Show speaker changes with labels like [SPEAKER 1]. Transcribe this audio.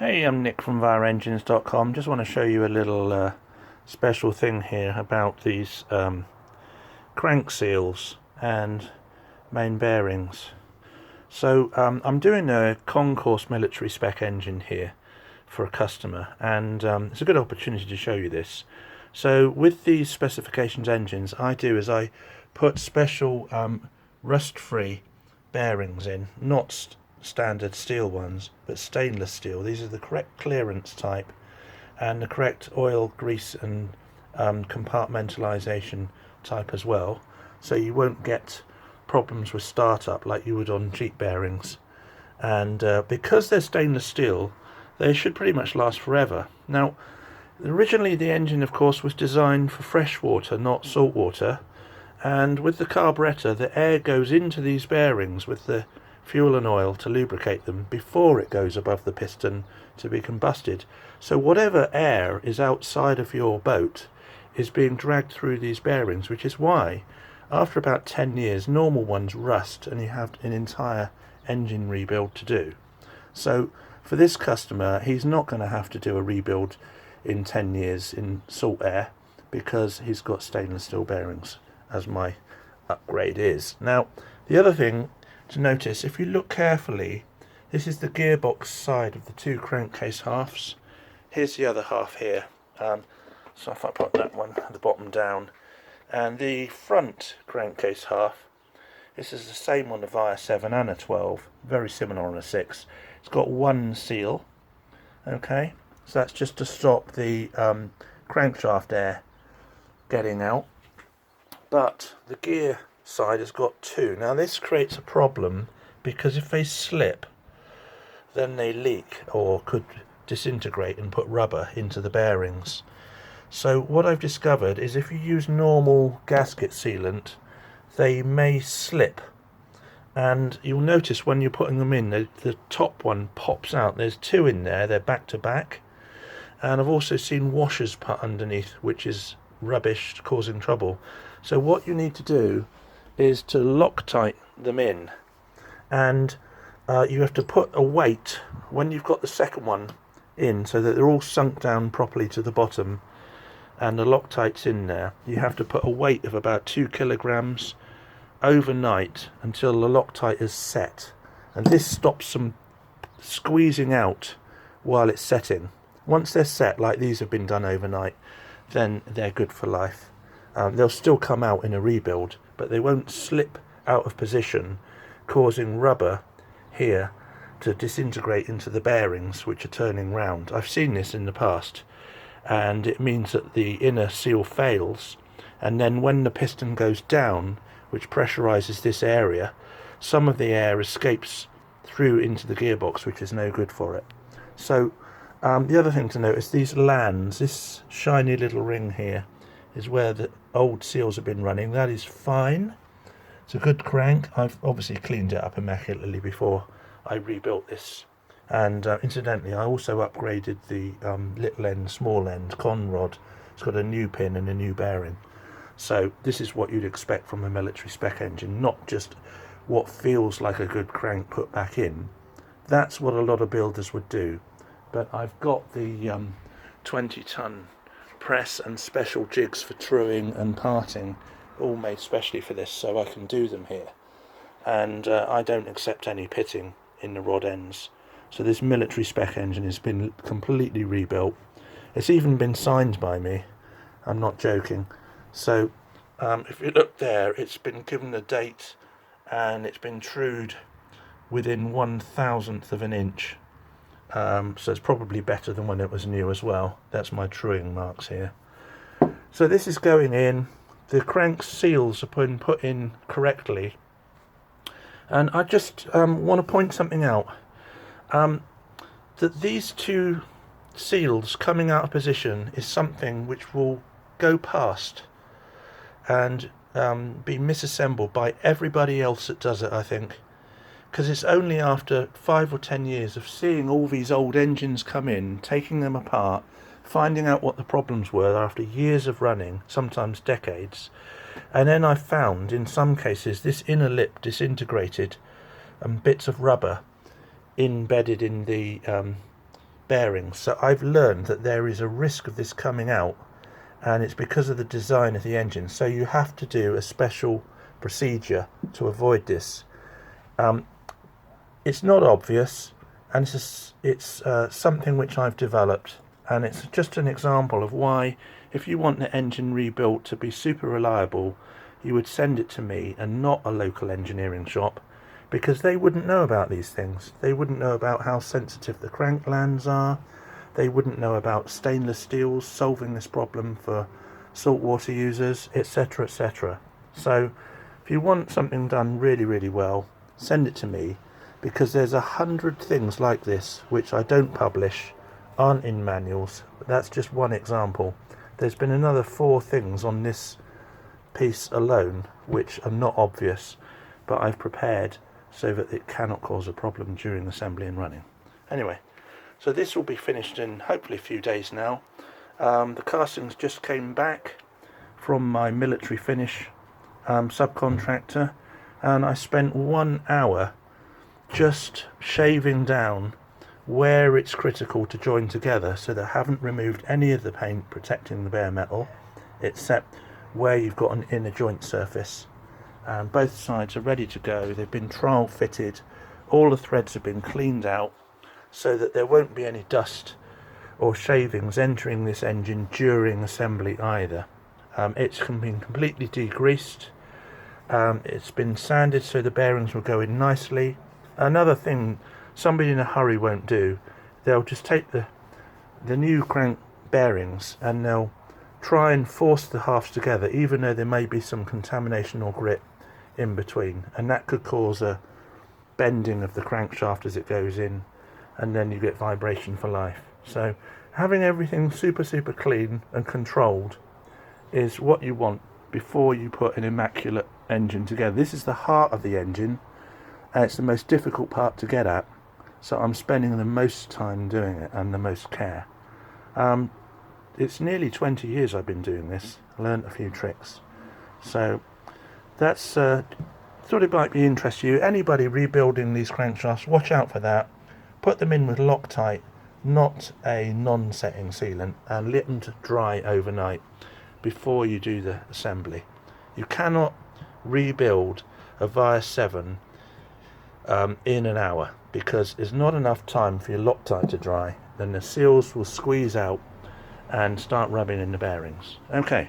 [SPEAKER 1] Hey, I'm Nick from VireEngines.com. Just want to show you a little special thing here about these crank seals and main bearings. So I'm doing a concourse military spec engine here for a customer, and it's a good opportunity to show you this. So with these specifications engines, I put special rust-free bearings in, not standard steel ones, but stainless steel. These are the correct clearance type and the correct oil, grease and compartmentalization type as well, so you won't get problems with startup like you would on cheap bearings. And because they're stainless steel, they should pretty much last forever. Now, originally the engine, of course, was designed for fresh water, not salt water, and with the carburettor the air goes into these bearings with the fuel and oil to lubricate them before it goes above the piston to be combusted. So whatever air is outside of your boat is being dragged through these bearings, which is why after about 10 years normal ones rust and you have an entire engine rebuild to do. So for this customer, he's not going to have to do a rebuild in 10 years in salt air because he's got stainless steel bearings, as my upgrade is. Now, the other thing to notice, if you look carefully, this is the gearbox side of the two crankcase halves. Here's the other half here. So if I put that one at the bottom down, and the front crankcase half, this is the same on the Vire 7 and a 12, very similar on a 6. It's got one seal, okay, so that's just to stop the crankshaft air getting out, but the gear side has got two. Now this creates a problem because if they slip, then they leak or could disintegrate and put rubber into the bearings. So what I've discovered is if you use normal gasket sealant, they may slip, and you'll notice when you're putting them in, the top one pops out. There's two in there, they're back to back, and I've also seen washers put underneath, which is rubbish, causing trouble. So what you need to do is to Loctite them in, and you have to put a weight when you've got the second one in so that they're all sunk down properly to the bottom and the Loctite's in there. You have to put a weight of about 2 kilograms overnight until the Loctite is set, and this stops them squeezing out while it's setting. Once they're set, like these have been done overnight, then they're good for life. They'll still come out in a rebuild, but they won't slip out of position, causing rubber here to disintegrate into the bearings which are turning round. I've seen this in the past, and it means that the inner seal fails, and then when the piston goes down, which pressurizes this area, some of the air escapes through into the gearbox, which is no good for it. So the other thing to notice, these lands, this shiny little ring here is where the old seals have been running. That is fine. It's a good crank. I've obviously cleaned it up immaculately before I rebuilt this, and incidentally I also upgraded the little end, small end con rod. It's got a new pin and a new bearing. So this is what you'd expect from a military spec engine, not just what feels like a good crank put back in. That's what a lot of builders would do, but I've got the 20-ton press and special jigs for truing and parting, all made specially for this, so I can do them here. And I don't accept any pitting in the rod ends. So this military spec engine has been completely rebuilt. It's even been signed by me, I'm not joking. So if you look there, it's been given a date and it's been trued within 1/1000th of an inch. So it's probably better than when it was new as well. That's my truing marks here. So this is going in. The crank seals have been put in correctly. And I just want to point something out. That these two seals coming out of position is something which will go past and be misassembled by everybody else that does it, I think. Because it's only after 5 or 10 years of seeing all these old engines come in, taking them apart, finding out what the problems were after years of running, sometimes decades, and then I found in some cases this inner lip disintegrated and bits of rubber embedded in the bearings. So I've learned that there is a risk of this coming out, and it's because of the design of the engine. So you have to do a special procedure to avoid this. It's not obvious, and it's something which I've developed, and it's just an example of why, if you want the engine rebuilt to be super reliable, you would send it to me and not a local engineering shop, because they wouldn't know about these things. They wouldn't know about how sensitive the crank glands are. They wouldn't know about stainless steels solving this problem for saltwater users, etc., etc. So if you want something done really, really well, send it to me, because there's 100 things like this which I don't publish, aren't in manuals. But that's just one example. There's been another 4 things on this piece alone which are not obvious, but I've prepared so that it cannot cause a problem during assembly and running. Anyway, so this will be finished in hopefully a few days now. The castings just came back from my military finish subcontractor, and I spent 1 hour just shaving down where it's critical to join together, so they haven't removed any of the paint protecting the bare metal except where you've got an inner joint surface. Both sides are ready to go. They've been trial fitted. All the threads have been cleaned out so that there won't be any dust or shavings entering this engine during assembly either. It's been completely degreased. It's been sanded so the bearings will go in nicely. Another thing somebody in a hurry won't do, they'll just take the new crank bearings and they'll try and force the halves together, even though there may be some contamination or grit in between, and that could cause a bending of the crankshaft as it goes in, and then you get vibration for life. So having everything super clean and controlled is what you want before you put an immaculate engine together. This is the heart of the engine, and it's the most difficult part to get at, so I'm spending the most time doing it and the most care. It's nearly 20 years I've been doing this. I learned a few tricks, so that's thought it might be interest to you. Anybody rebuilding these crankshafts, watch out for that. Put them in with Loctite, not a non-setting sealant, and let them to dry overnight before you do the assembly. You cannot rebuild a Vire 7 in an hour, because there's not enough time for your Loctite to dry. Then the seals will squeeze out and start rubbing in the bearings. Okay.